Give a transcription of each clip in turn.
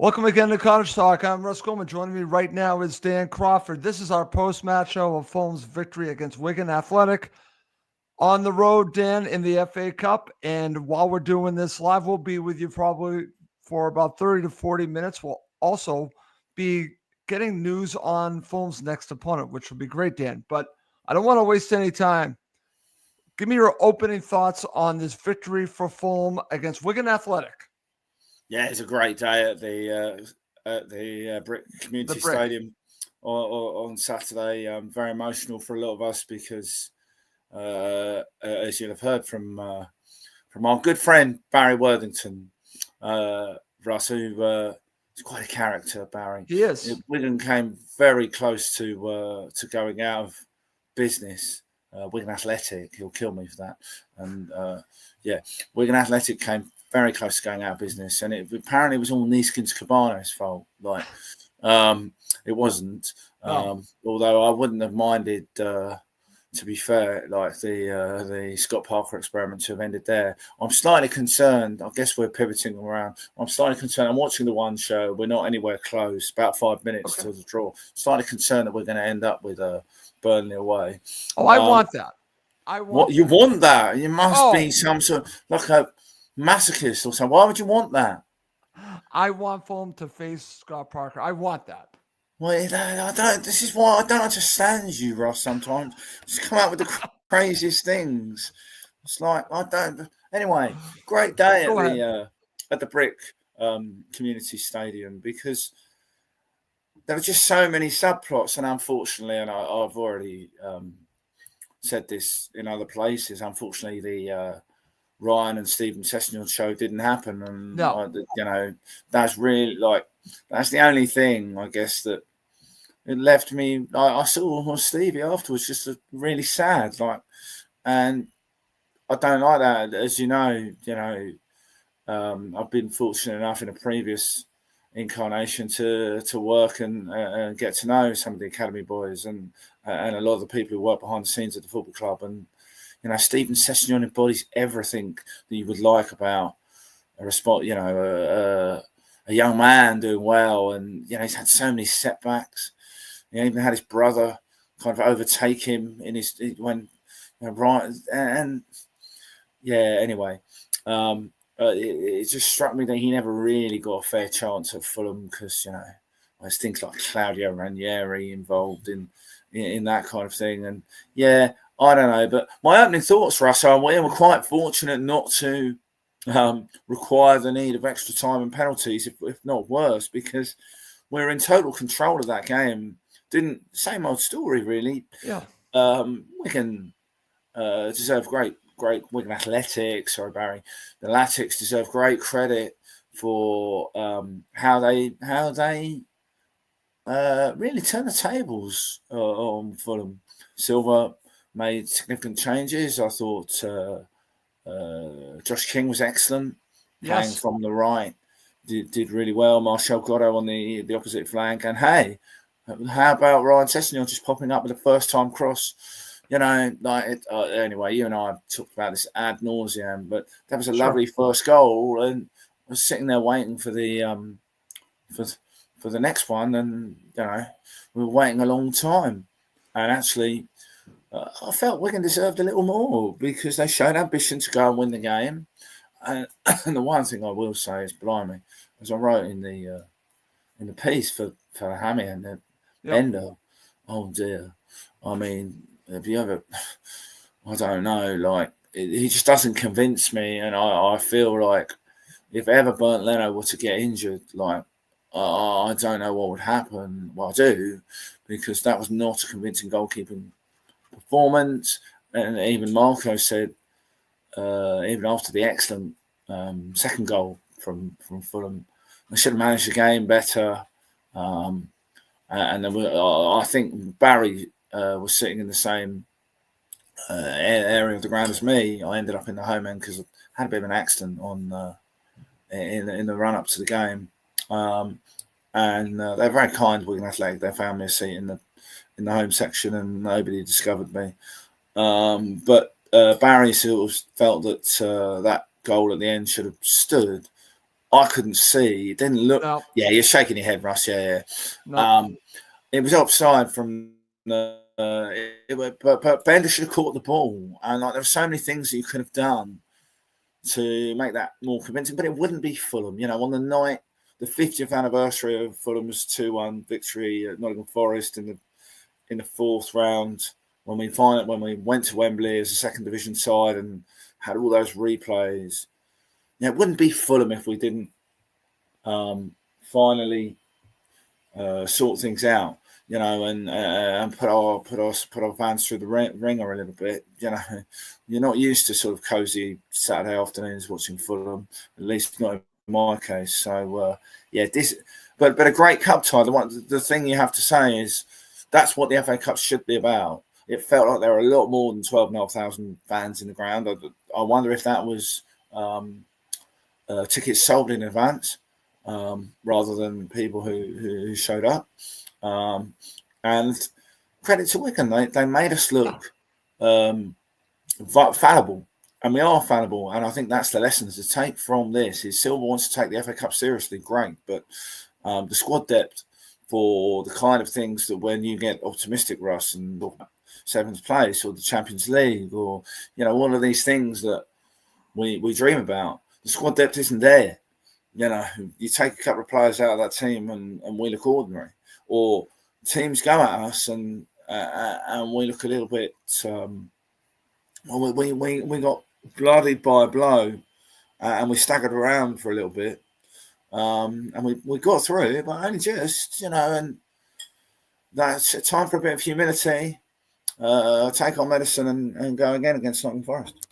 Welcome again to Cottage Talk. I'm Russ Coleman. Joining me right now is Dan Crawford. This is our post-match show of Fulham's victory against Wigan Athletic on the road, Dan, in the FA Cup. And while we're doing this live, we'll be with you probably for about 30 to 40 minutes. We'll also be getting news on Fulham's next opponent, which will be great, Dan. But I don't want to waste any time. Give me your opening thoughts on this victory for Fulham against Wigan Athletic. Yeah, it's a great day at the Brick Community Stadium on Saturday. Very emotional for a lot of us because, as you'll have heard from our good friend Barry Worthington, Russ, who is quite a character. Barry, he is. Wigan came very close to going out of business. Wigan Athletic, he'll kill me for that. And Wigan Athletic came very close to going out of business, and it apparently was all Neeskens Cabano's fault. It wasn't. Although I wouldn't have minded, to be fair, like the Scott Parker experiment to have ended there. I'm slightly concerned. I guess we're pivoting around. I'm slightly concerned. I'm watching the one show. We're not anywhere close. About 5 minutes to the draw. Slightly concerned that we're going to end up with Burnley away. Oh, I want that. You want that? You must be some sort of like a masochist or something. Why would you want that? I want Fulham to face Scott Parker. I want that. Well, I don't. This is why I don't understand you, Ross. Sometimes just come out with the craziest things. It's like I don't. Anyway, great day at the Brick Community Stadium because there were just so many subplots, and unfortunately, and I've already said this in other places. Unfortunately, the Ryan and Stephen Sessegnon show didn't happen, and that's really that's the only thing I guess that it left me. I saw Stevie afterwards, just really sad, and I don't like that. As you know, I've been fortunate enough in a previous incarnation to work and get to know some of the academy boys and a lot of the people who work behind the scenes at the football club. And Stephen Sessegnon embodies everything that you would like about a young man doing well. And he's had so many setbacks. He even had his brother kind of overtake him in his Anyway, it just struck me that he never really got a fair chance at Fulham because there's things like Claudio Ranieri involved in that kind of thing. And I don't know, but my opening thoughts, Russ, are we were quite fortunate not to require the need of extra time and penalties, if not worse, because we're in total control of that game. Same old story, really. Yeah. Wigan deserve great Wigan Athletics. Sorry, Barry. The Latics deserve great credit for how they really turned the tables on Fulham. Silva made significant changes. I thought Josh King was excellent, playing from the right. Did really well. Marcel Godot on the opposite flank. And hey, how about Ryan Sessegnon just popping up with a first-time cross? Anyway, you and I have talked about this ad nauseum, but that was a lovely first goal, and I was sitting there waiting for the for the next one, and we were waiting a long time, and actually, I felt Wigan deserved a little more because they showed ambition to go and win the game, and the one thing I will say is, blimey, as I wrote in the piece for Hammy and the Bender, oh dear, I mean. Have you ever? I don't know. He just doesn't convince me, and I feel like if ever Bernd Leno were to get injured, I don't know what would happen. Well, I do, because that was not a convincing goalkeeping performance. And even Marco said, even after the excellent second goal from Fulham, they should have managed the game better. And then I think Barry was sitting in the same area of the ground as me. I ended up in the home end because I had a bit of an accident in the run up to the game. And they're very kind, Wigan Athletic. They found me a seat in the home section, and nobody discovered me. But Barry sort of felt that that goal at the end should have stood. I couldn't see. It didn't look. No. Yeah, you're shaking your head, Russ. Yeah. No. It was offside from the. But Bender should have caught the ball, and like there were so many things that you could have done to make that more convincing. But it wouldn't be Fulham, on the night, the 50th anniversary of Fulham's 2-1 victory at Nottingham Forest in the fourth round, when we went to Wembley as a second division side and had all those replays. It wouldn't be Fulham if we didn't finally sort things out, and put our fans through the ringer a little bit. You're not used to sort of cozy Saturday afternoons watching Fulham, at least not in my case. So but a great cup tie. The thing you have to say is that's what the FA Cup should be about. It felt like there were a lot more than 12,500 fans in the ground. I wonder if that was tickets sold in advance rather than people who showed up. And credit to Wigan, they made us look fallible, and we are fallible. And I think that's the lesson to take from this. Is Silva wants to take the FA Cup seriously, great, but the squad depth for the kind of things that when you get optimistic, Russ, and seventh place or the Champions League or all of these things that we dream about, the squad depth isn't there. You take a couple of players out of that team and we look ordinary, or teams go at us and we look a little bit. We got bloodied by a blow and we staggered around for a little bit, and we got through it, but only just, and that's time for a bit of humility. Take our medicine and go again against Nottingham Forest.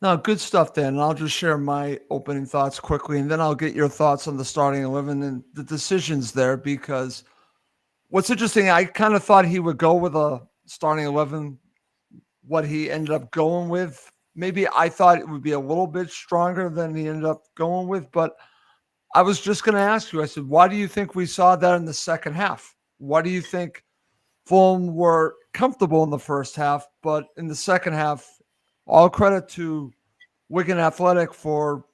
No, good stuff, Dan. And I'll just share my opening thoughts quickly, and then I'll get your thoughts on the starting 11 and the decisions there, because what's interesting, I kind of thought he would go with a starting 11, what he ended up going with. Maybe I thought it would be a little bit stronger than he ended up going with, but I was just going to ask you, I said, why do you think we saw that in the second half? Why do you think Fulham were comfortable in the first half, but in the second half, all credit to Wigan Athletic for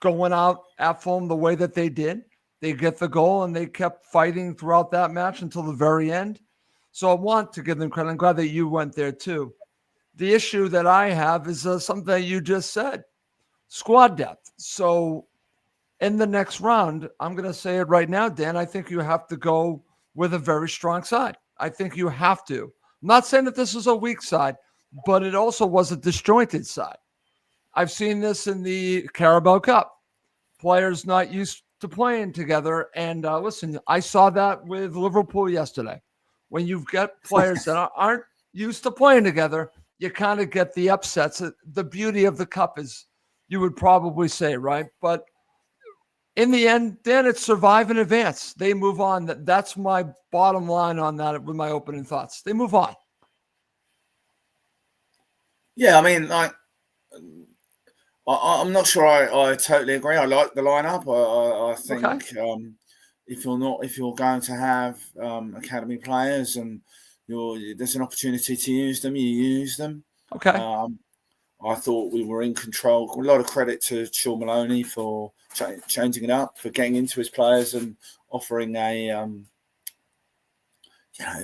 going out at Fulham the way that they did. They get the goal and they kept fighting throughout that match until the very end. So I want to give them credit. I'm glad that you went there too. The issue that I have is something that you just said, squad depth. So in the next round, I'm going to say it right now, Dan, I think you have to go with a very strong side. I think you have to. I'm not saying that this is a weak side, but it also was a disjointed side. I've seen this in the Carabao Cup. Players not used to playing together. And listen, I saw that with Liverpool yesterday. When you've got players that aren't used to playing together, you kind of get the upsets. The beauty of the cup is, you would probably say, right? But in the end, then it's survive and advance. They move on. That's my bottom line on that with my opening thoughts. They move on. Yeah, I mean, I'm not sure I totally agree. I like the lineup. I think if you're going to have academy players and there's an opportunity to use them, you use them. Okay. I thought we were in control. A lot of credit to Sean Maloney for changing it up, for getting into his players and offering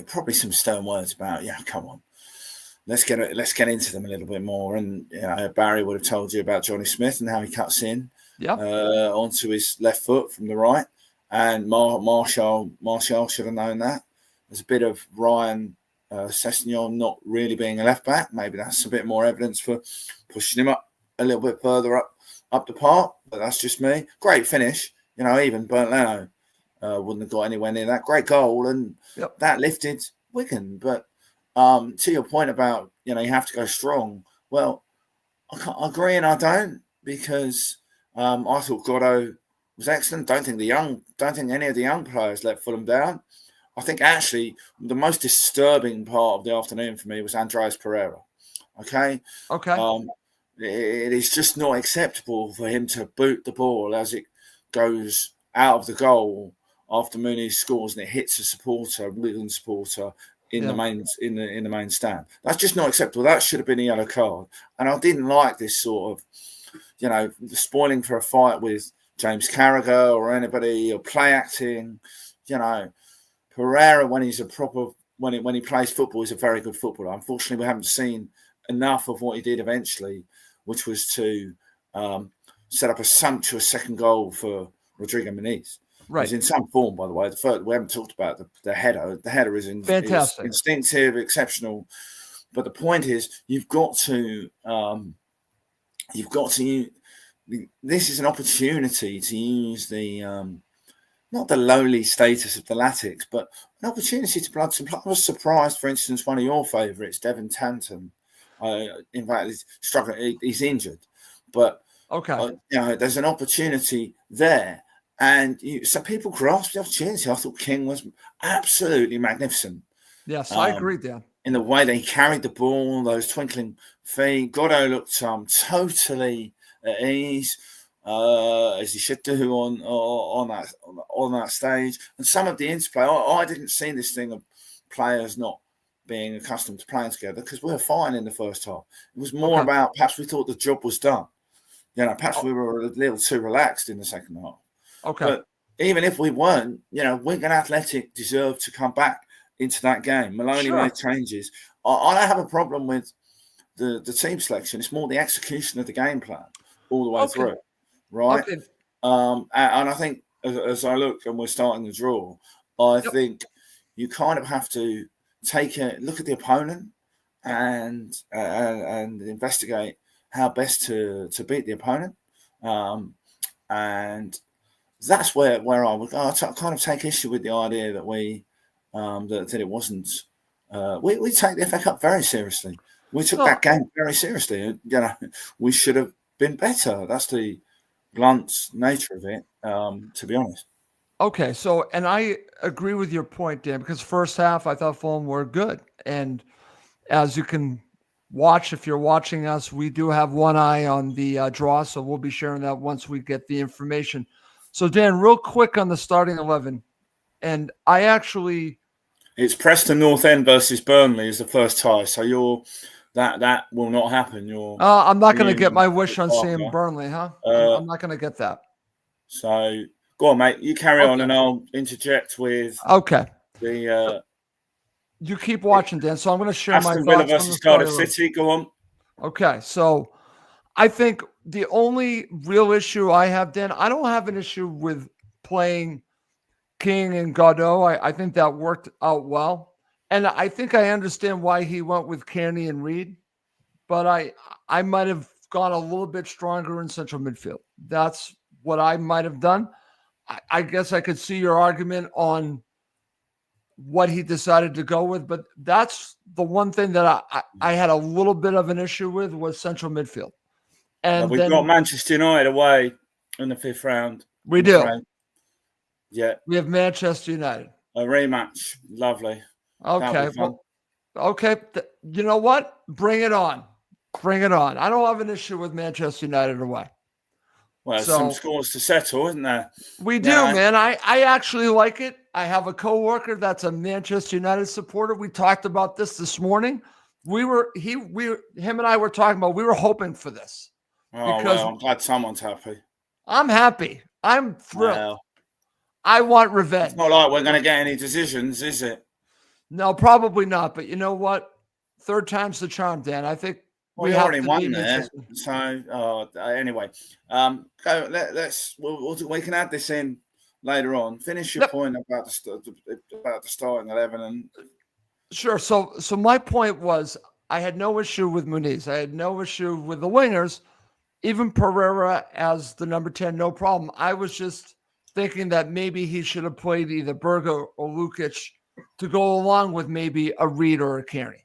probably some stern words about, come on, let's get into them a little bit more. And Barry would have told you about Johnny Smith and how he cuts in onto his left foot from the right. And Marshall should have known that. There's a bit of Ryan Sessegnon not really being a left back. Maybe that's a bit more evidence for pushing him up a little bit further up the park. But that's just me. Great finish. Even Bernd Leno wouldn't have got anywhere near that. Great goal, and that lifted Wigan. But to your point about you have to go strong. Well, I agree and I don't, because I thought Godot was excellent. Don't think any of the young players let Fulham down. I think actually the most disturbing part of the afternoon for me was Andreas Pereira. Okay. It is just not acceptable for him to boot the ball as it goes out of the goal after Mooney scores and it hits a Wigan supporter in the main stand. That's just not acceptable. That should have been a yellow card. And I didn't like this sort of, the spoiling for a fight with James Carragher or anybody, or play acting. Pereira, when he's when he plays football, he's a very good footballer. Unfortunately, we haven't seen enough of what he did eventually, which was to set up a sumptuous second goal for Rodrigo Muniz. Right. He's in some form, by the way. We haven't talked about the header. The header is fantastic, instinctive, exceptional. But the point is, you've got to. This is an opportunity to use the not the lowly status of the Latics, but an opportunity to blood some. I was surprised, for instance, one of your favourites, Devin Tanton. In fact, he's struggling. He's injured, but there's an opportunity there. And some people grasped the opportunity. I thought King was absolutely magnificent. Yes, I agree, Dan. In the way they carried the ball, those twinkling feet. Godot looked totally at ease, as he should do on that stage. And some of the interplay, I didn't see this thing of players not being accustomed to playing together, because we were fine in the first half. It was more about perhaps we thought the job was done. Perhaps we were a little too relaxed in the second half. Okay. But even if we weren't, Wigan Athletic deserved to come back into that game. Maloney made changes. I don't have a problem with the team selection. It's more the execution of the game plan all the way through, right? Okay. And I think as I look and we're starting the draw, I think you kind of have to take a look at the opponent and investigate how best to beat the opponent. And that's where I would kind of take issue with the idea that that it wasn't. We take the FA Cup very seriously. We took that game very seriously. We should have been better. That's the blunt nature of it, to be honest. Okay, so, and I agree with your point, Dan, because first half I thought Fulham were good. And as you can watch, if you're watching us, we do have one eye on the draw, so we'll be sharing that once we get the information. So, Dan, real quick on the starting 11, and I actually... It's Preston North End versus Burnley is the first tie, so that will not happen. I'm not going to get my wish on seeing Burnley, huh? I'm not going to get that. So, go on, mate. You carry on, and I'll interject with... Okay. The... You keep watching, Dan, so I'm going to share Aston my Villa thoughts versus Cardiff City. Go on. Okay, so I think the only real issue I have, Dan, I don't have an issue with playing King and Godot. I think that worked out well. And I think I understand why he went with Kearney and Reed, but I might have gone a little bit stronger in central midfield. That's what I might have done. I guess I could see your argument on what he decided to go with, but that's the one thing that I had a little bit of an issue with was central midfield. And we've got Manchester United away in the 5th round. We do. Yeah. We have Manchester United. A rematch. Lovely. Okay. Okay. You know what? Bring it on. Bring it on. I don't have an issue with Manchester United away. Well, some scores to settle, isn't there? We do, man. I actually like it. I have a coworker that's a Manchester United supporter. We talked about this morning. Him and I were talking about, we were hoping for this. Oh, well, I'm glad someone's happy. I'm happy. I'm thrilled. Well, I want revenge. It's not like we're going to get any decisions, is it? No, probably not. But you know what? Third time's the charm, Dan. I think we already won there. So anyway, we can add this in later on. Finish your point about the starting 11 and. Sure. So my point was, I had no issue with Muniz. I had no issue with the wingers, even Pereira as the number 10, no problem. I was just thinking that maybe he should have played either Berger or Lukic to go along with maybe a Reed or a Kearney.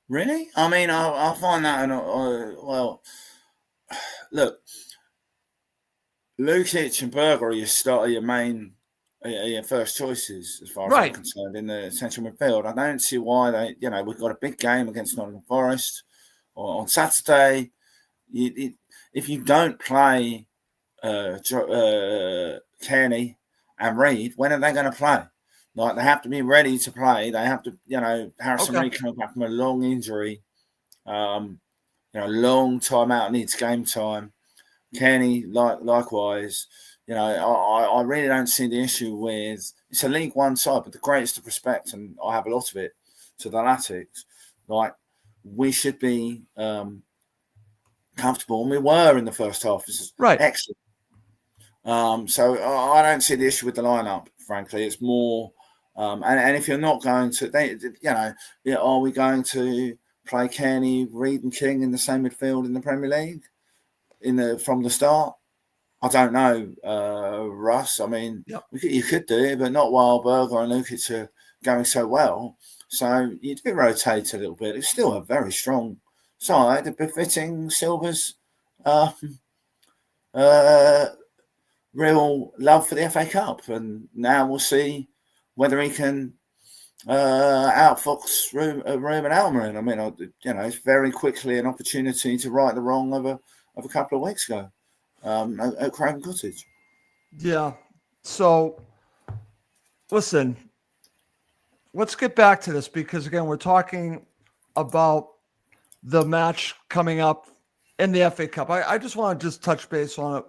Really? I mean, I find that, well, look, Lukic and Berger are your main, your first choices as far as I'm concerned in the central midfield. I don't see why we've got a big game against Nottingham Forest on Saturday. If you don't play Kearney and Reed, when are they going to play? Like, they have to be ready to play. They have to, Harrison Reed coming back from a long injury, long time out, needs game time. Kenny, likewise. You know, I really don't see the issue with it's a League One side, but the greatest of respect, and I have a lot of it to the Latics. Like we should be comfortable, and we were in the first half. This is right. excellent. So I don't see the issue with the lineup. Frankly, it's more, and if you're not going to, are we going to play Kenny, Reid, and King in the same midfield in the Premier League from the start? I don't know, Russ. I mean, you could do it, but not while Berger and Lukic are going so well. So you do rotate a little bit. It's still a very strong side, befitting Silver's real love for the FA Cup. And now we'll see whether he can outfox Ruben Almiron. I mean, it's very quickly an opportunity to right the wrong of a couple of weeks ago. At Craven Cottage. Yeah. So, listen, let's get back to this because, again, we're talking about the match coming up in the FA Cup. I just want to just touch base on it.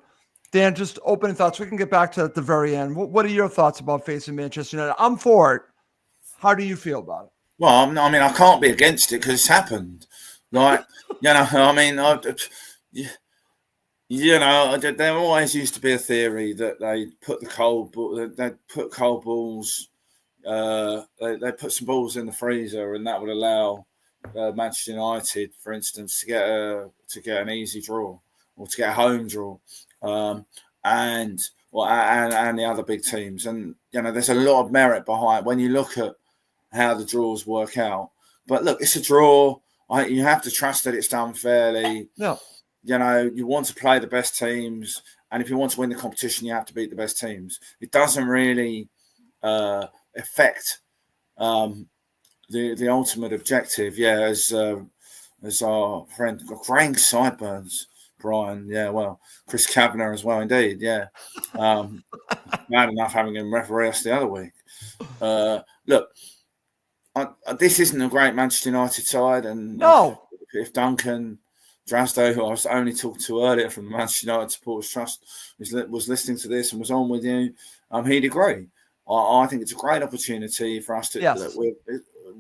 Dan, just opening thoughts. We can get back to it at the very end. What are your thoughts about facing Manchester United? I'm for it. How do you feel about it? Well, I mean, I can't be against it because it's happened. Like, I mean, there always used to be a theory that they put cold balls, they put some balls in the freezer, and that would allow Manchester United, for instance, to get an easy draw or to get a home draw, and the other big teams. And there's a lot of merit behind when you look at how the draws work out. But look, it's a draw. You have to trust that it's done fairly. No. You want to play the best teams, and if you want to win the competition, you have to beat the best teams. It doesn't really affect the ultimate objective. Yeah, as our friend Frank Sideburns, Brian. Yeah, well, Chris Kavanagh as well, indeed. Yeah, bad enough having him referee us the other week. Look, this isn't a great Manchester United side, and no, if Duncan Drasdo, who I was only talking to earlier from the Manchester United Supporters Trust, was listening to this and was on with you, he'd agree. I think it's a great opportunity for us to. Yes.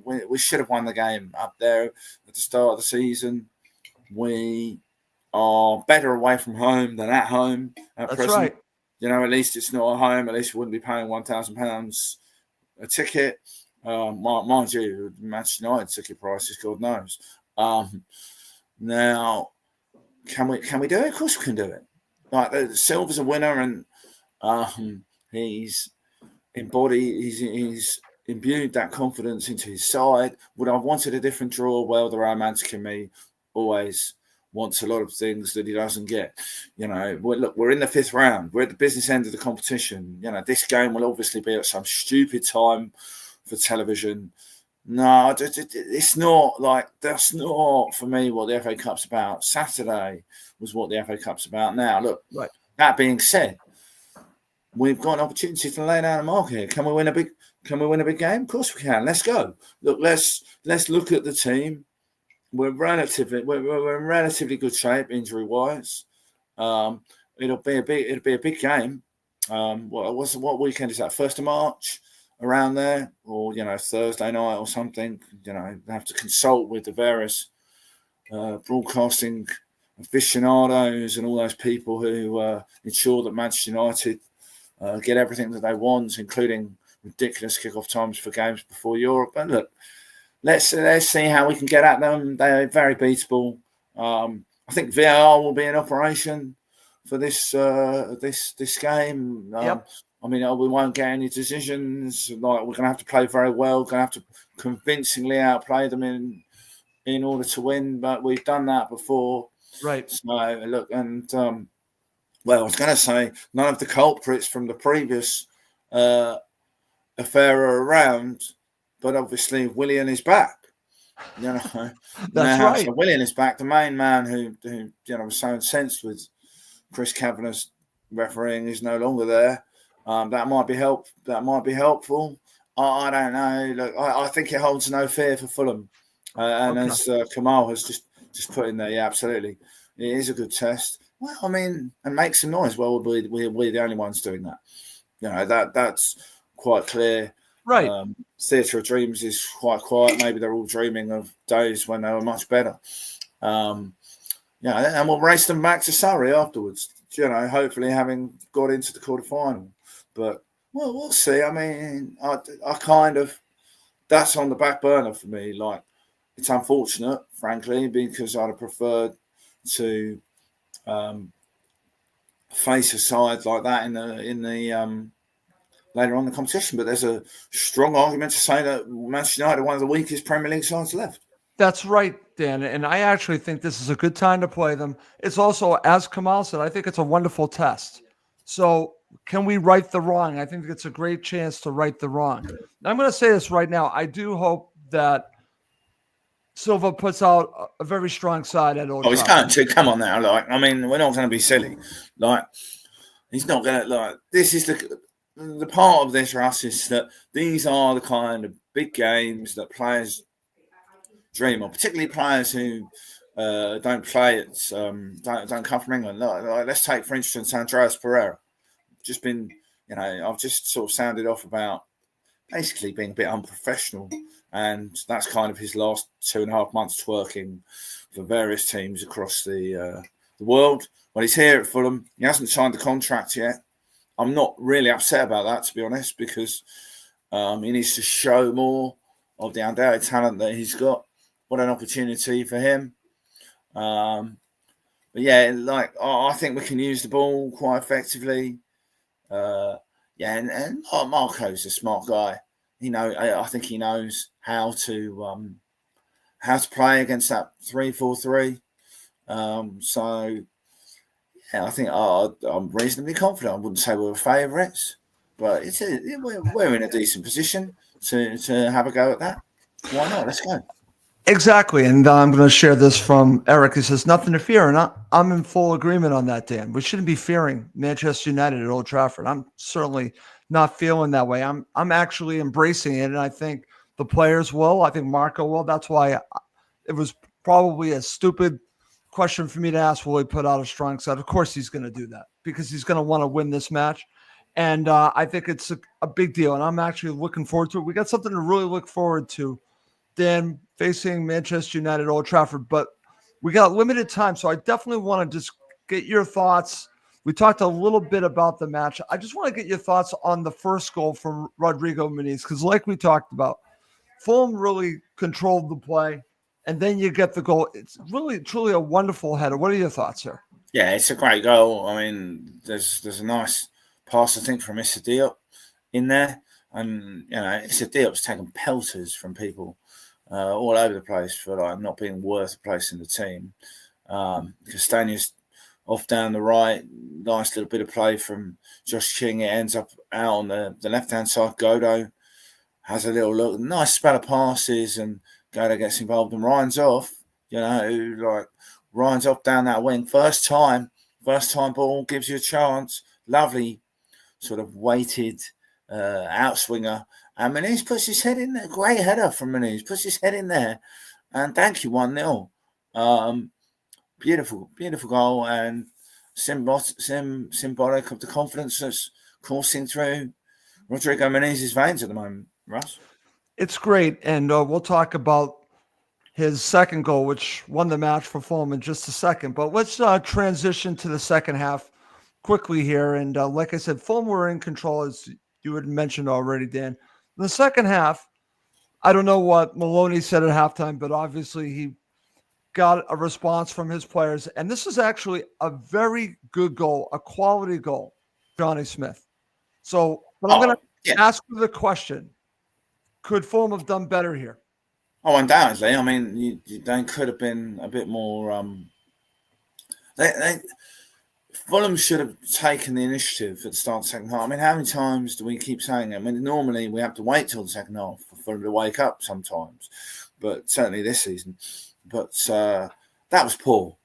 We should have won the game up there at the start of the season. We are better away from home than at home at That's present. right. At least it's not at home. At least we wouldn't be paying £1,000 a ticket. Mind you, Manchester United ticket prices, God knows. Now, can we do it? Of course we can do it. Like Silver's a winner, and he's imbued that confidence into his side. Would I have wanted a different draw? Well, the romantic in me always wants a lot of things that he doesn't get. Look, we're in the fifth round. We're at the business end of the competition. This game will obviously be at some stupid time for television. No, it's not like that's not for me what the FA Cup's about. Saturday was what the FA Cup's about. Now, look, right. That being said, we've got an opportunity to lay down a mark here. Can we win a big game? Of course we can. Let's go. Look, let's look at the team. We're in relatively good shape injury wise. It'll be a big game. What weekend is that? 1st of March. Around there, or Thursday night or something. They have to consult with the various broadcasting aficionados and all those people who ensure that Manchester United get everything that they want, including ridiculous kickoff times for games before Europe. But look, let's see how we can get at them. They're very beatable. I think VAR will be in operation for this game. Yep. I mean, we won't get any decisions. Like we're going to have to play very well. Going to have to convincingly outplay them in order to win. But we've done that before, right? So look, and I was going to say none of the culprits from the previous affair are around, but obviously Willian is back. That's right. So Willian is back. The main man who was so incensed with Chris Kavanagh's refereeing is no longer there. That might be helpful. I don't know. Look, I think it holds no fear for Fulham, and as Kamal has just put in there, yeah, absolutely, it is a good test. Well, I mean, and make some noise. Well, we're the only ones doing that. You know, that's quite clear. Right. Theatre of Dreams is quite quiet. Maybe they're all dreaming of days when they were much better. And we'll race them back to Surrey afterwards. You know, hopefully having got into the quarterfinal. But well, we'll see. I mean, I kind of, that's on the back burner for me. Like, it's unfortunate, frankly, because I'd have preferred to face a side like that in the later on in the competition. But there's a strong argument to say that Manchester United are one of the weakest Premier League sides left. That's right, Dan. And I actually think this is a good time to play them. It's also, as Kamal said, I think it's a wonderful test. So can we right the wrong? I think it's a great chance to right the wrong. I'm going to say this right now. I do hope that Silva puts out a very strong side at Old Trafford. He's going to. Come on now. Like, I mean, we're not going to be silly. Like, he's not going to, like, this is the part of this for us is that these are the kind of big games that players dream of, particularly players who don't play it, don't come from England. Like, let's take, for instance, Andreas Pereira. Just been, you know, I've just sort of sounded off about basically being a bit unprofessional, and that's kind of his last 2.5 months twerking for various teams across the world. Well, he's here at Fulham. He hasn't signed the contract yet. I'm not really upset about that, to be honest, because he needs to show more of the undoubted talent that he's got. What an opportunity for him. But yeah, like, I think we can use the ball quite effectively. And Marco's a smart guy. I think he knows how to play against that 3-4-3. So yeah, I think I'm reasonably confident. I wouldn't say we're favourites, but we're in a decent position to have a go at that. Why not? Let's go. Exactly. And I'm going to share this from Eric. He says, nothing to fear. And I'm in full agreement on that, Dan. We shouldn't be fearing Manchester United at Old Trafford. I'm certainly not feeling that way. I'm actually embracing it. And I think the players will. I think Marco will. That's why it was probably a stupid question for me to ask, will he put out a strong side? Of course he's going to do that because he's going to want to win this match. And I think it's a big deal. And I'm actually looking forward to it. We got something to really look forward to, Dan, facing Manchester United at Old Trafford, but we got limited time. So I definitely want to just get your thoughts. We talked a little bit about the match. I just want to get your thoughts on the first goal from Rodrigo Muniz, because like we talked about, Fulham really controlled the play, and then you get the goal. It's really, truly a wonderful header. What are your thoughts here? Yeah, it's a great goal. I mean, there's a nice pass, I think, from Issa Diop in there. And, you know, Issa Diop's taken pelters from people all over the place for like not being worth a place in the team. Castagne's off down the right, nice little bit of play from Josh King. It ends up out on the left-hand side. Godo has a little look, nice spell of passes, and Godo gets involved and Ryan's off. You know, like Ryan's off down that wing. First time ball gives you a chance. Lovely sort of weighted outswinger. And Muniz puts his head in there. Great header from Muniz. Puts his head in there. And thank you, 1-0. Beautiful goal. And symbolic of the confidence that's coursing through Rodrigo Muniz's veins at the moment, Russ. It's great. And we'll talk about his second goal, which won the match for Fulham, in just a second. But let's transition to the second half quickly here. And like I said, Fulham were in control, as you had mentioned already, Dan. In the second half, I don't know what Maloney said at halftime, but obviously he got a response from his players. And this is actually a very good goal, a quality goal, Johnny Smith. So, but I'm going to ask you the question. Could Fulham have done better here? Oh, undoubtedly. I mean, they could have been a bit more... Fulham should have taken the initiative at the start of the second half. I mean, how many times do we keep saying it? I mean, normally we have to wait till the second half for Fulham to wake up sometimes, but certainly this season. But that was poor.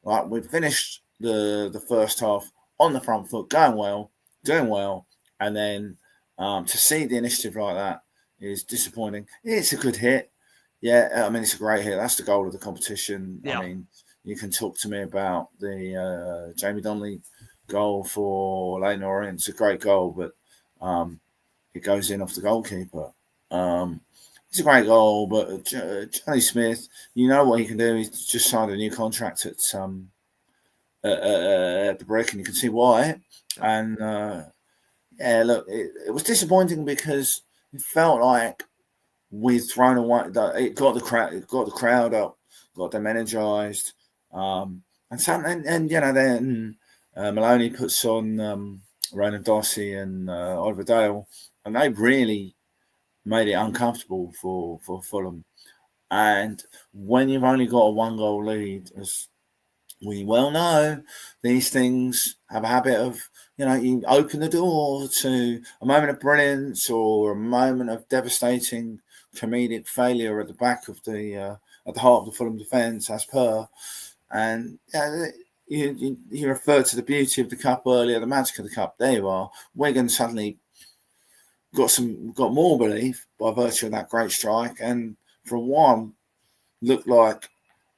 Right, we finished the first half on the front foot, going well, doing well, and then to see the initiative like that is disappointing. It's a good hit. Yeah, I mean, it's a great hit. That's the goal of the competition. Yeah. I mean, you can talk to me about the Jamie Donnelly goal for Leyton Orient. It's a great goal, but it goes in off the goalkeeper. It's a great goal, but Johnny Smith, you know what he can do. He's just signed a new contract at the Brick, and you can see why. And yeah, look, it was disappointing because it felt like we'd thrown away. It got the crowd up, got them energized, and you know, then Maloney puts on Ronan Dossey and Oliver Dale, and they really made it uncomfortable for Fulham. And when you've only got a 1-goal lead, as we well know, these things have a habit of, you know, you open the door to a moment of brilliance or a moment of devastating comedic failure at the back of the at the heart of the Fulham defence, as per. And you referred to the beauty of the cup earlier, the magic of the cup. There you are. Wigan suddenly got more belief by virtue of that great strike, and for a while looked like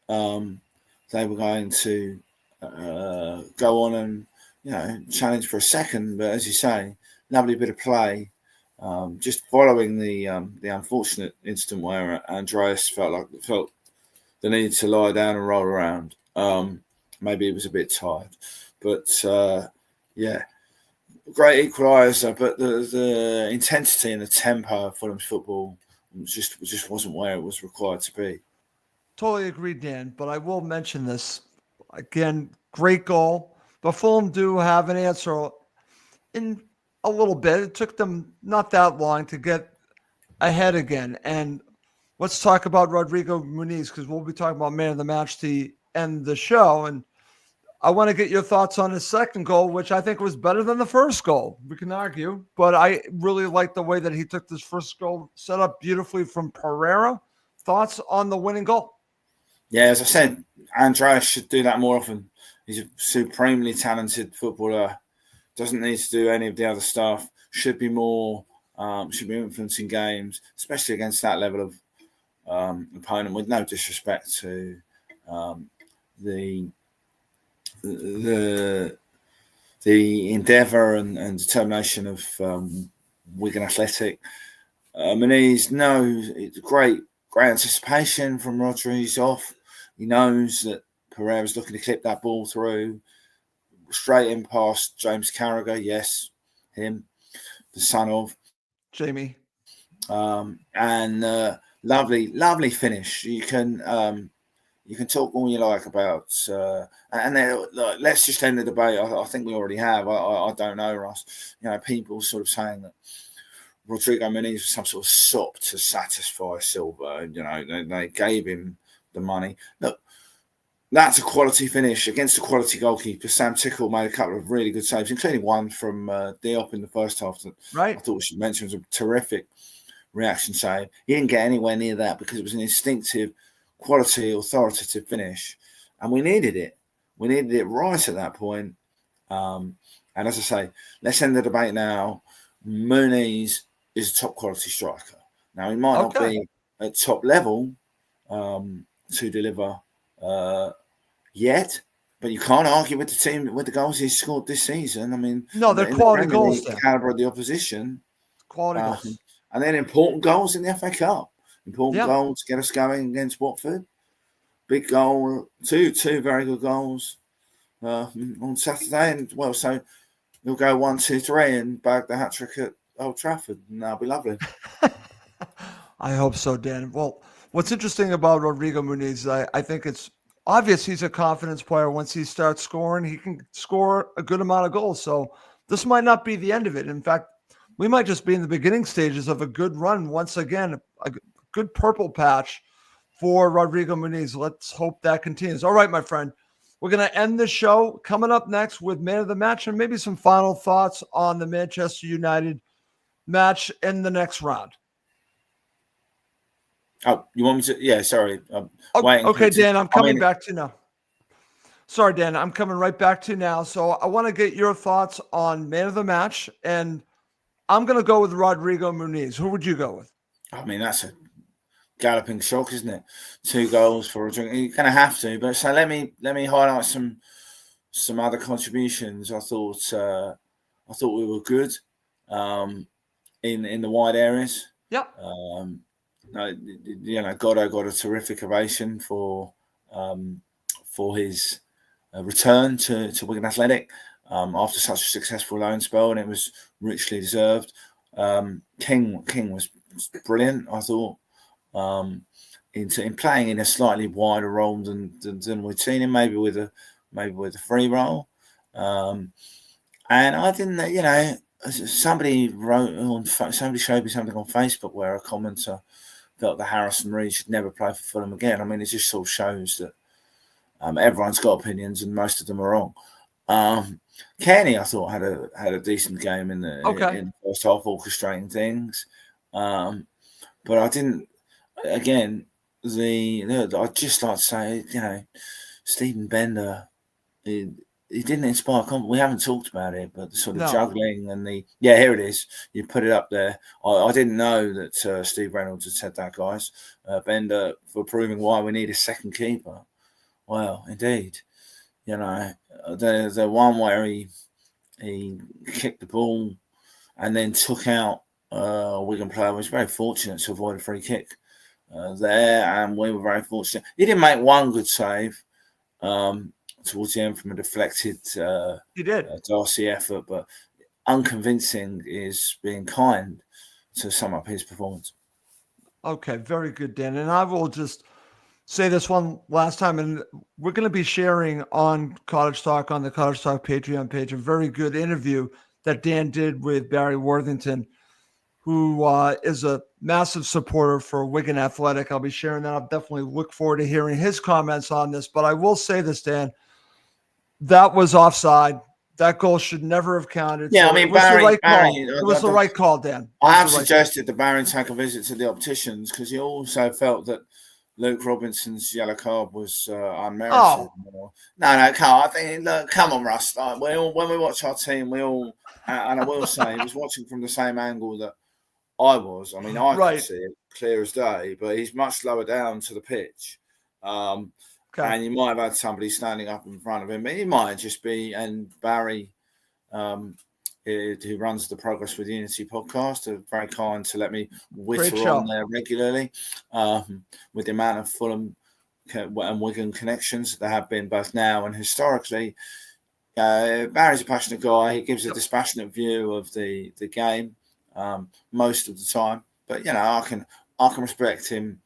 they were going to go on and, you know, challenge for a second. But as you say, lovely bit of play. Just following the unfortunate incident where Andreas felt the need to lie down and roll around. Maybe he was a bit tired, but yeah, great equaliser. But the intensity and the tempo of Fulham's football just wasn't where it was required to be. Totally agree, Dan. But I will mention this again. Great goal. But Fulham do have an answer in a little bit. It took them not that long to get ahead again. And let's talk about Rodrigo Muniz, because we'll be talking about man of the match to end the show. And I want to get your thoughts on his second goal, which I think was better than the first goal. We can argue, but I really like the way that he took this first goal, set up beautifully from Pereira. Thoughts on the winning goal? Yeah, as I said, Andreas should do that more often. He's a supremely talented footballer. Doesn't need to do any of the other stuff. Should be influencing games, especially against that level of opponent. With no disrespect to the endeavour and determination of Wigan Athletic. Muniz knows it's great anticipation from Rodri. He's off. He knows that Pereira's looking to clip that ball through, straight in past James Carragher. Yes, him, the son of Jamie. And lovely finish. You can talk all you like about, and then let's just end the debate. I think we already have. I don't know, Ross. You know, people sort of saying that Rodrigo Muniz was some sort of sop to satisfy Silva. You know, they gave him the money. Look, that's a quality finish against a quality goalkeeper. Sam Tickle made a couple of really good saves, including one from Diop in the first half that I thought we should mention was a terrific reaction save. He didn't get anywhere near that because it was an instinctive, quality, authoritative finish, and we needed it. We needed it right at that point. And as I say, let's end the debate now. Muniz is a top quality striker. Now, he might not be at top level to deliver yet, but you can't argue with the team with the goals he's scored this season. I mean, no, they're quality goals. The caliber of the opposition, quality goals, and then important goals in the FA Cup. Important goals to get us going against Watford. Big goal, two very good goals on Saturday, and well, so he'll go 1, 2, 3 and bag the hat trick at Old Trafford, and that'll be lovely. I hope so, Dan. Well, what's interesting about Rodrigo Muniz, I think it's obvious he's a confidence player. Once he starts scoring, he can score a good amount of goals. So this might not be the end of it. In fact, we might just be in the beginning stages of a good run. Once again, a good purple patch for Rodrigo Muniz. Let's hope that continues. All right, my friend. We're going to end the show. Coming up next with Man of the Match and maybe some final thoughts on the Manchester United match in the next round. Oh, you want me to? Yeah, sorry. Okay, Dan, I'm coming back to you now. Sorry, Dan, I'm coming right back to you now. So I want to get your thoughts on Man of the Match, and I'm going to go with Rodrigo Muniz. Who would you go with? I mean, that's a galloping shock, isn't it? 2 goals for a drink. You're going to have to. But so let me highlight some other contributions. I thought we were good in the wide areas. Yeah. Goddo got a terrific ovation for his return to Wigan Athletic after such a successful loan spell, and it was richly deserved. King was brilliant, I thought, in playing in a slightly wider role than we'd seen him, maybe with a free role. And I didn't, somebody showed me something on Facebook where a commenter felt that Harrison Reed should never play for Fulham again. I mean, it just sort of shows that everyone's got opinions and most of them are wrong. Kenny, I thought, had a decent game in the first half, orchestrating things. But I didn't. Again, I'd just like to say, Stephen Bender, he didn't inspire confidence. We haven't talked about it, but the sort of juggling and here it is. You put it up there. I didn't know that Steve Reynolds had said that, guys. Bender for proving why we need a second keeper. Well, indeed. The one where he kicked the ball and then took out a Wigan player was very fortunate to avoid a free kick there, and we were very fortunate. He didn't make one good save towards the end from a deflected Darcy effort, but unconvincing is being kind to sum up his performance. Okay, very good, Dan. And I will just say this one last time, and we're going to be sharing on Cottage Talk, on the Cottage Talk Patreon page, a very good interview that Dan did with Barry Worthington, who is a massive supporter for Wigan Athletic. I'll be sharing that. I'll definitely look forward to hearing his comments on this. But I will say this, Dan, that was offside. That goal should never have counted. Yeah, so I mean, it was Barry, the right call. It was the right call, Dan. I have suggested that Barry take a visit to the opticians because he also felt that Luke Robinson's yellow card was unmerited. Oh. No, Carl. I think, look, come on, Russ. When we watch our team, we all, and I will say, he was watching from the same angle that I was. I mean, I could see it clear as day, but he's much lower down to the pitch. And you might have had somebody standing up in front of him, but he might just be. And Barry, who runs the Progress with Unity podcast, are very kind to let me whitter on there regularly with the amount of Fulham and Wigan connections there have been both now and historically. Barry's a passionate guy. He gives a dispassionate view of the game most of the time, but I can respect him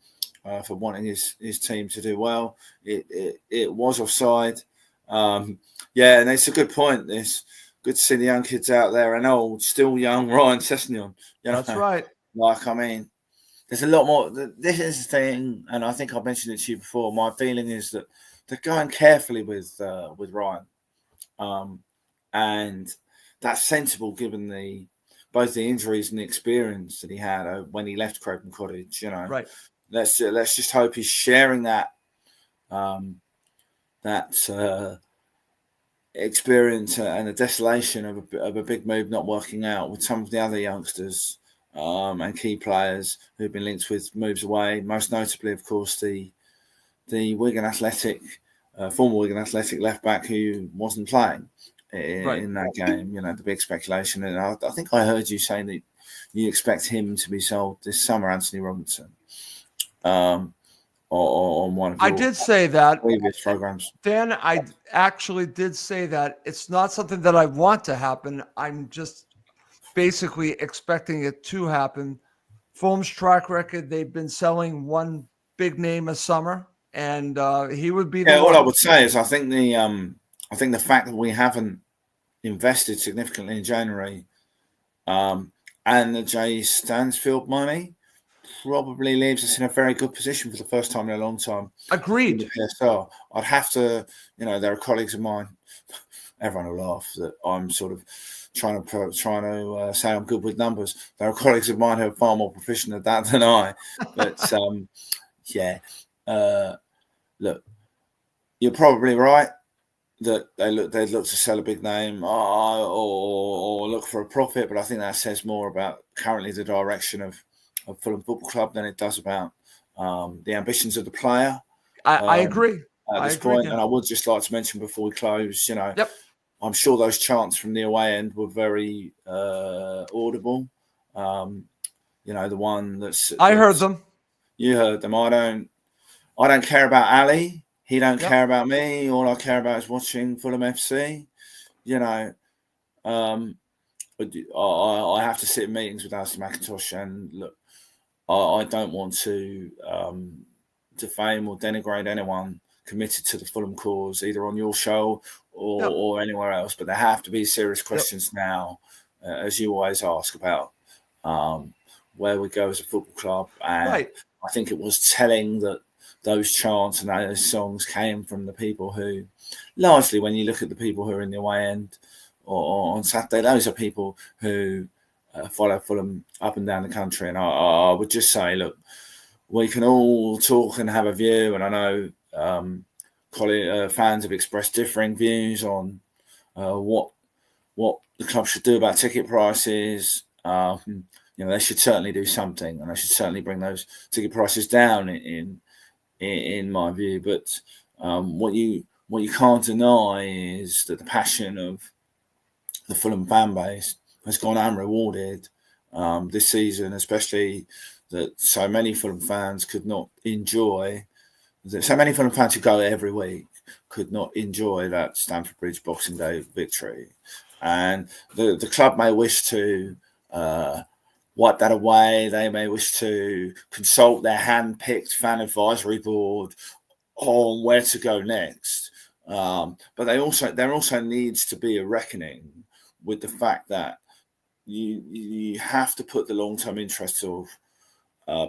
for wanting his team to do well. It was offside. And it's a good point. This. Good to see the young kids out there and old, still young Ryan Sessegnon. That's right. I mean, there's a lot more. This is the thing, and I think I mentioned it to you before. My feeling is that they're going carefully with Ryan, and that's sensible given both the injuries and the experience that he had when he left Craven Cottage. Right. Let's just hope he's sharing that experience and the desolation of a big move not working out with some of the other youngsters and key players who've been linked with moves away. Most notably, of course, the Wigan Athletic, former Wigan Athletic left back who wasn't playing in that game. The big speculation, and I think I heard you saying that you expect him to be sold this summer, Anthony Robinson. Or on one of your I did say that previous programs. Dan, I actually did say that. It's not something that I want to happen. I'm just basically expecting it to happen. Fulham's track record, they've been selling one big name a summer, and he would be the one. All I would say is I think the fact that we haven't invested significantly in January and the Jay Stansfield money probably leaves us in a very good position for the first time in a long time. Agreed. In the PSL. I'd have to, there are colleagues of mine. Everyone will laugh that I'm sort of trying to say I'm good with numbers. There are colleagues of mine who are far more proficient at that than I. But look, you're probably right that they'd look to sell a big name or look for a profit. But I think that says more about currently the direction of Fulham Football Club than it does about the ambitions of the player. I agree. At I this agree, point, Dan. and I would just like to mention before we close, Yep. I'm sure those chants from the away end were very audible. The one I heard them. You heard them. I don't care about Ali. He don't Yep. care about me. All I care about is watching Fulham FC. But I have to sit in meetings with Alison McIntosh, and look, I don't want to defame or denigrate anyone committed to the Fulham cause, either on your show or anywhere else. But there have to be serious questions now, as you always ask, about where we go as a football club. And Right. I think it was telling that those chants and those songs came from the people who, largely, when you look at the people who are in the away end or on Saturday, those are people who follow Fulham up and down the country. And I would just say, look, we can all talk and have a view, and I know fans have expressed differing views on what the club should do about ticket prices. They should certainly do something, and they should certainly bring those ticket prices down in my view. But what you can't deny is that the passion of the Fulham fan base has gone unrewarded this season, especially that so many Fulham fans could not enjoy. So many Fulham fans who go every week could not enjoy that Stamford Bridge Boxing Day victory, and the club may wish to wipe that away. They may wish to consult their hand-picked fan advisory board on where to go next. But there also needs to be a reckoning with the fact that you have to put the long-term interests of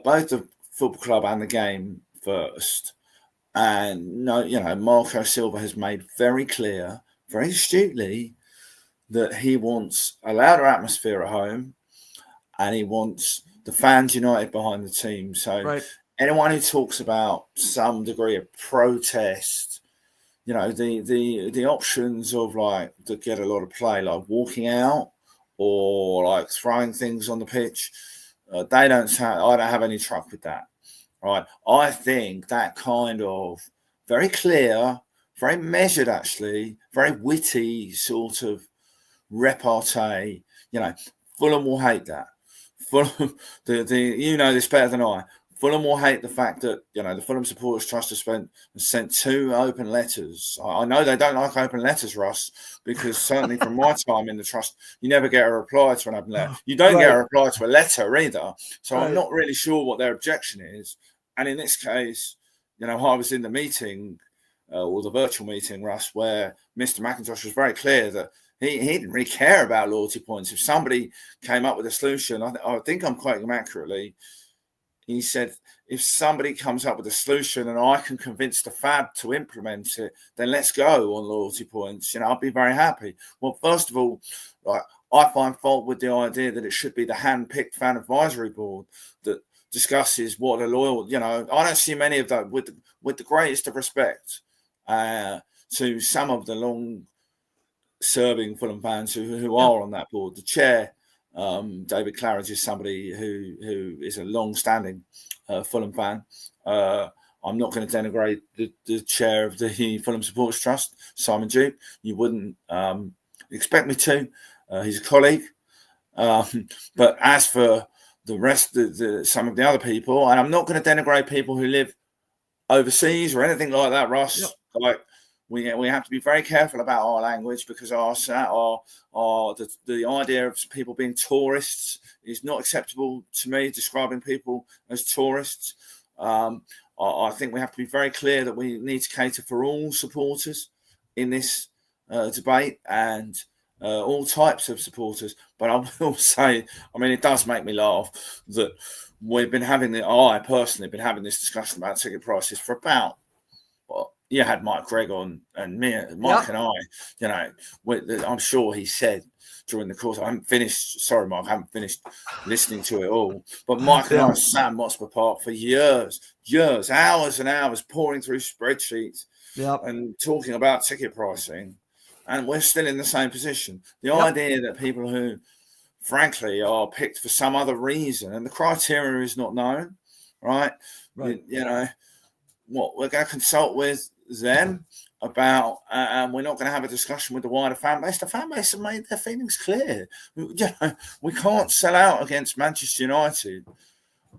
both the football club and the game first. And Marco Silva has made very clear, very astutely, that he wants a louder atmosphere at home, and he wants the fans united behind the team. So anyone who talks about some degree of protest, the options of to get a lot of play, like walking out or throwing things on the pitch, I don't have any truck with that. Right. I think that kind of very clear, very measured, actually, very witty sort of repartee, Fulham will hate that. Fulham, this better than I. Fulham will hate the fact that, the Fulham Supporters Trust has sent 2 open letters. I know they don't like open letters, Russ, because certainly from my time in the trust, you never get a reply to an open letter. You don't get a reply to a letter either. So I'm not really sure what their objection is. And in this case, I was in the meeting, or the virtual meeting, Russ, where Mr. McIntosh was very clear that he didn't really care about loyalty points. If somebody came up with a solution, I think I'm quoting him accurately, he said, if somebody comes up with a solution and I can convince the FAB to implement it, then let's go on loyalty points. I'll be very happy. Well, first of all, I find fault with the idea that it should be the hand-picked fan advisory board that discusses what a loyal, I don't see many of those, with the greatest of respect to some of the long-serving Fulham fans who are on that board. The chair, David Claridge, is somebody who is a long-standing Fulham fan. I'm not going to denigrate the chair of the Fulham Supporters Trust, Simon Duke. You wouldn't expect me to. He's a colleague. But as for the rest, some of the other people, and I'm not going to denigrate people who live overseas or anything like that, Ross. Yep. We have to be very careful about our language, because the idea of people being tourists is not acceptable to me. Describing people as tourists, I think we have to be very clear that we need to cater for all supporters in this debate, and all types of supporters. But I will say, it does make me laugh that I personally have been having this discussion about ticket prices for about, you had Mike Gregg on, and me, Mike and I, I'm sure he said during the course, I haven't finished listening to it all, but Mike and I sat in Motspur Park for years, hours and hours, pouring through spreadsheets and talking about ticket pricing, and we're still in the same position. The idea that people who, frankly, are picked for some other reason, and the criteria is not known, right? Right. You know, what we're going to consult with them about, and we're not going to have a discussion with the wider fan base. The fan base have made their feelings clear. We can't sell out against Manchester United.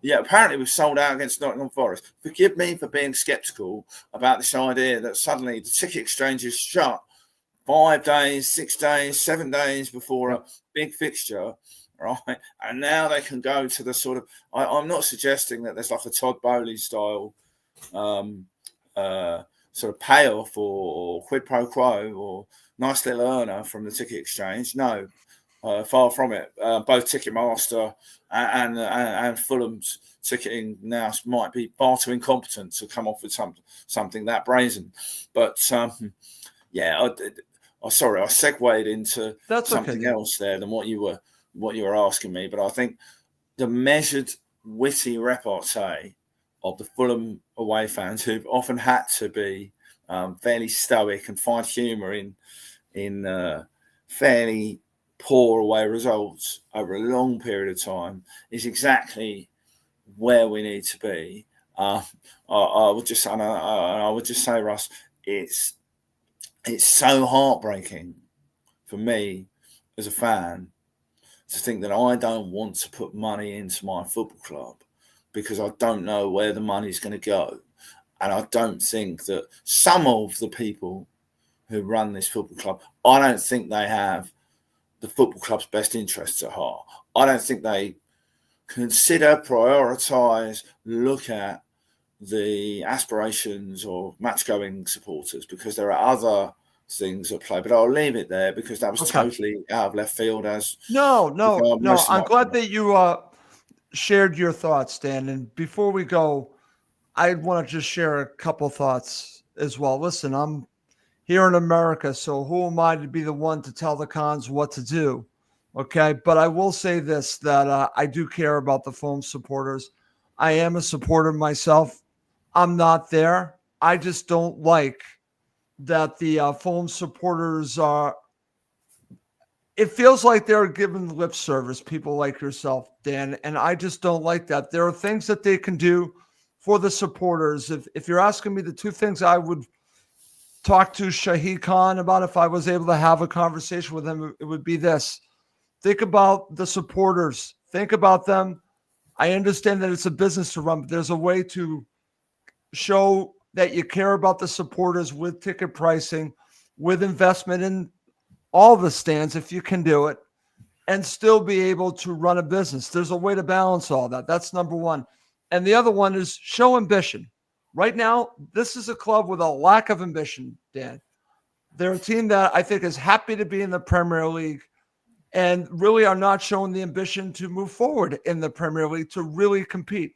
Yeah, apparently we've sold out against Nottingham Forest. Forgive me for being sceptical about this idea that suddenly the ticket exchange is shut 5 days, 6 days, 7 days before a big fixture, right? And now they can go to the sort of, I'm not suggesting that there's like a Todd Bowley style sort of payoff or quid pro quo or nice little earner from the ticket exchange. No, far from it. Both Ticketmaster and Fulham's ticketing now might be far too incompetent to come off with something that brazen. But yeah, sorry, I segued into something else there than what you were asking me. But I think the measured, witty repartee of the Fulham away fans, who've often had to be fairly stoic and find humour in fairly poor away results over a long period of time, is exactly where we need to be. I would just say, Russ, it's so heartbreaking for me as a fan to think that I don't want to put money into my football club because I don't know where the money's going to go. And I don't think that some of the people who run this football club, I don't think they have the football club's best interests at heart. I don't think they consider, prioritise, look at the aspirations of match-going supporters, because there are other things at play. But I'll leave it there because that was totally out of left field. No. I'm glad that you shared your thoughts, Dan. And before we go, I want to just share a couple thoughts as well. Listen, I'm here in America, so who am I to be the one to tell the cons what to do? Okay, but I will say this, that I do care about the Fulham supporters. I am a supporter myself. I'm not there. I just don't like that the Fulham supporters are. It feels like they're giving lip service, people like yourself, Dan, and I just don't like that. There are things that they can do for the supporters. If you're asking me the two things I would talk to Shahid Khan about if I was able to have a conversation with him, it would be this. Think about the supporters. Think about them. I understand that it's a business to run, but there's a way to show that you care about the supporters with ticket pricing, with investment in all the stands, if you can do it, and still be able to run a business. There's a way to balance all that. That's number one. And the other one is show ambition. Right now, this is a club with a lack of ambition, Dan. They're a team that I think is happy to be in the Premier League and really are not showing the ambition to move forward in the Premier League to really compete.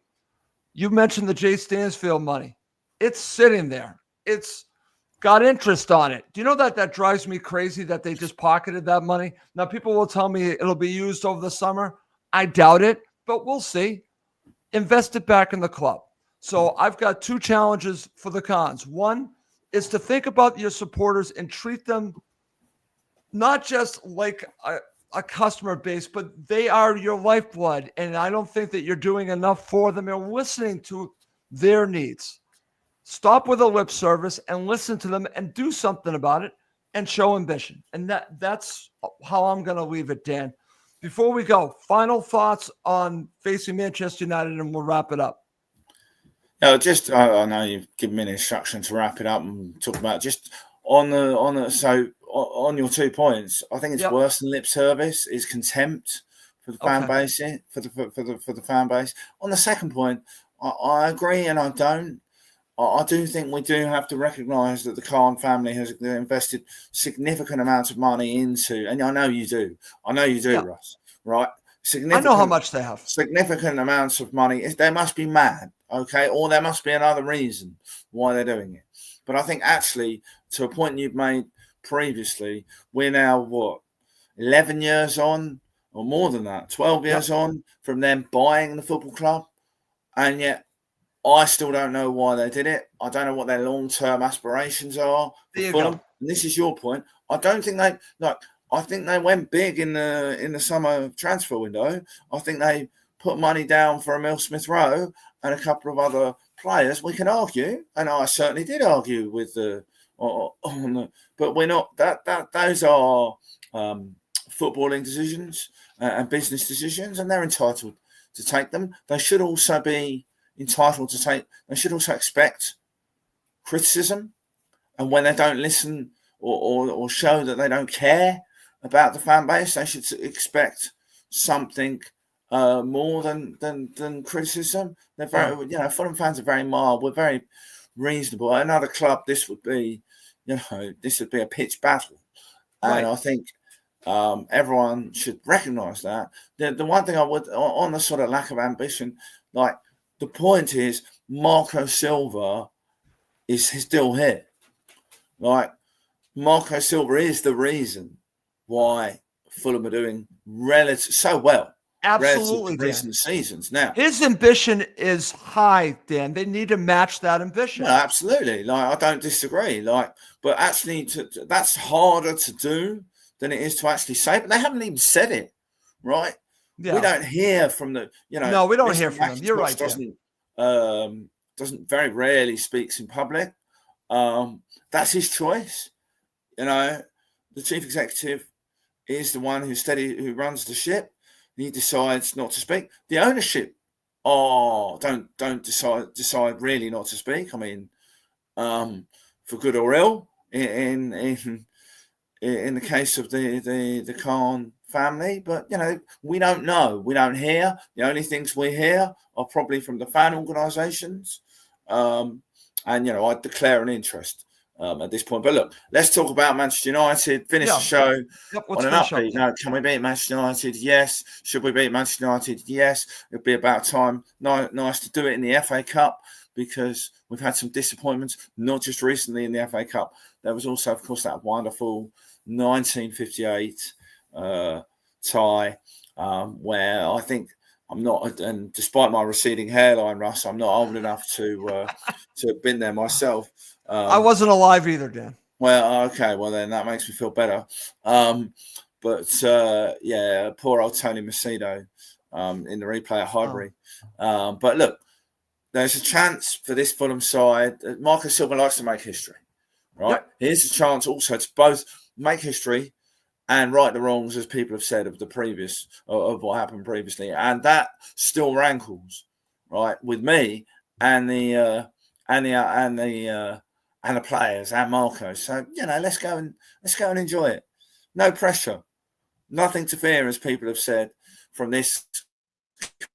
You mentioned the Jay Stansfield money. It's sitting there. It's got interest on it. Do you know that drives me crazy that they just pocketed that money? Now, people will tell me it'll be used over the summer. I doubt it, but we'll see. Invest it back in the club. So I've got two challenges for the cons. One is to think about your supporters and treat them not just like a customer base, but they are your lifeblood. And I don't think that you're doing enough for them. You're listening to their needs. Stop with a lip service and listen to them and do something about it and show ambition. And that's how I'm going to leave it, Dan. Before we go, final thoughts on facing Manchester United, and we'll wrap it up. No, just I know you've given me an instruction to wrap it up and talk about just on your 2 points. I think it's worse than lip service is contempt for the fan base, for the fan base. On the second point, I agree and I don't. I do think we do have to recognise that the Khan family has invested significant amounts of money into, and I know you do, Russ, right? I know how much they have. Significant amounts of money. They must be mad, okay? Or there must be another reason why they're doing it. But I think actually, to a point you've made previously, we're now, 11 years on, or more than that, 12 years on from them buying the football club, and yet I still don't know why they did it. I don't know what their long-term aspirations are for Fulham. And this is your point. I don't think I think they went big in the summer transfer window. I think they put money down for Emil Smith Rowe and a couple of other players, we can argue, and I certainly did argue with but we're not those are footballing decisions and business decisions, and they're entitled to take them. They should also be entitled to take. They should also expect criticism, and when they don't listen or show that they don't care about the fan base, they should expect something more than criticism. They're very, Fulham fans are very mild. We're very reasonable. At another club, this would be a pitched battle, and I think everyone should recognise that. The one thing I would, on the sort of lack of ambition, like the point is, Marco Silva is still here. Like Marco Silva is the reason why Fulham are doing so well. Absolutely, Dan. Recent seasons now. His ambition is high, Dan. They need to match that ambition. No, absolutely. Like I don't disagree. But actually, that's harder to do than it is to actually say. But they haven't even said it, right? Yeah. We don't hear from the. No, we don't hear from them. You're right. Doesn't very rarely speaks in public. That's his choice. The chief executive is the one who runs the ship. He decides not to speak. The ownership, don't decide really not to speak. I mean, for good or ill. In the case of the Khan family, but we don't know. We don't hear. The only things we hear are probably from the fan organisations, and I declare an interest. At this point. But look, let's talk about Manchester United. Finish the show on an upbeat note. Can we beat Manchester United? Yes. Should we beat Manchester United? Yes. It'd be about time. Nice to do it in the FA Cup because we've had some disappointments, not just recently in the FA Cup. There was also, of course, that wonderful 1958 tie where I think I'm not, and despite my receding hairline, Russ, I'm not old enough to have been there myself. I wasn't alive either, Dan. Well, okay. Well, then that makes me feel better. But poor old Tony Macedo in the replay at Highbury. But look, there's a chance for this Fulham side. Marco Silva likes to make history, right? Yep. Here's a chance also to both make history and right the wrongs, as people have said, of what happened previously, and that still rankles, right, with me and the players and Marco. So let's go and enjoy it. No pressure, nothing to fear, as people have said, from this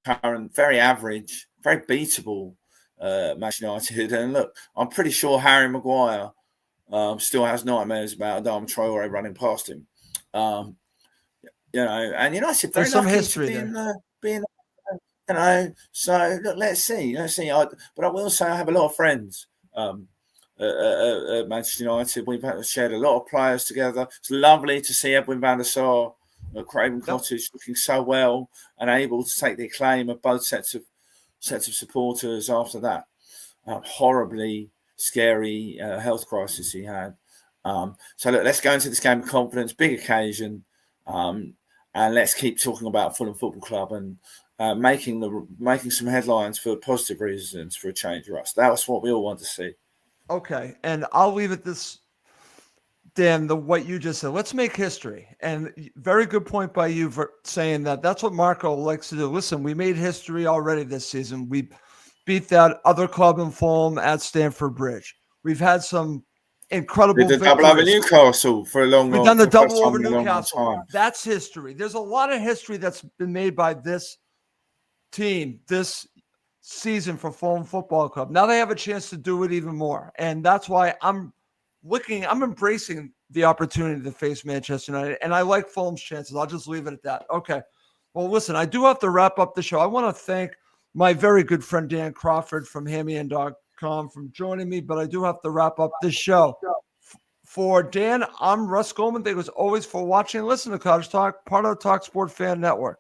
current very average, very beatable Manchester United. And look, I'm pretty sure Harry Maguire still has nightmares about Adama Traore running past him. And United very some lucky history to be in, so look, let's see. But I will say I have a lot of friends at Manchester United. We've shared a lot of players together. It's lovely to see Edwin van der Sar at Craven Cottage looking so well and able to take the acclaim of both sets of supporters after that horribly scary health crisis he had. So look, let's go into this game with confidence, big occasion, and let's keep talking about Fulham Football Club and making some headlines for positive reasons for a change, Russ. That was what we all want to see. Okay, and I'll leave it this, Dan, what you just said. Let's make history. And very good point by you for saying that. That's what Marco likes to do. Listen, we made history already this season. We beat that other club in Fulham at Stamford Bridge. We've had some incredible victories. Double over Newcastle for a long time. We've done the double over Newcastle. That's history. There's a lot of history that's been made by this team this season for Fulham Football Club. Now they have a chance to do it even more. And that's why I'm embracing the opportunity to face Manchester United. And I like Fulham's chances. I'll just leave it at that. Okay. Well, listen, I do have to wrap up the show. I want to thank my very good friend Dan Crawford from hammy.com for joining me, but I do have to wrap up this show. For Dan, I'm Russ Goldman. Thank you as always for watching and listening to Cottage Talk, part of the Talk Sport Fan Network.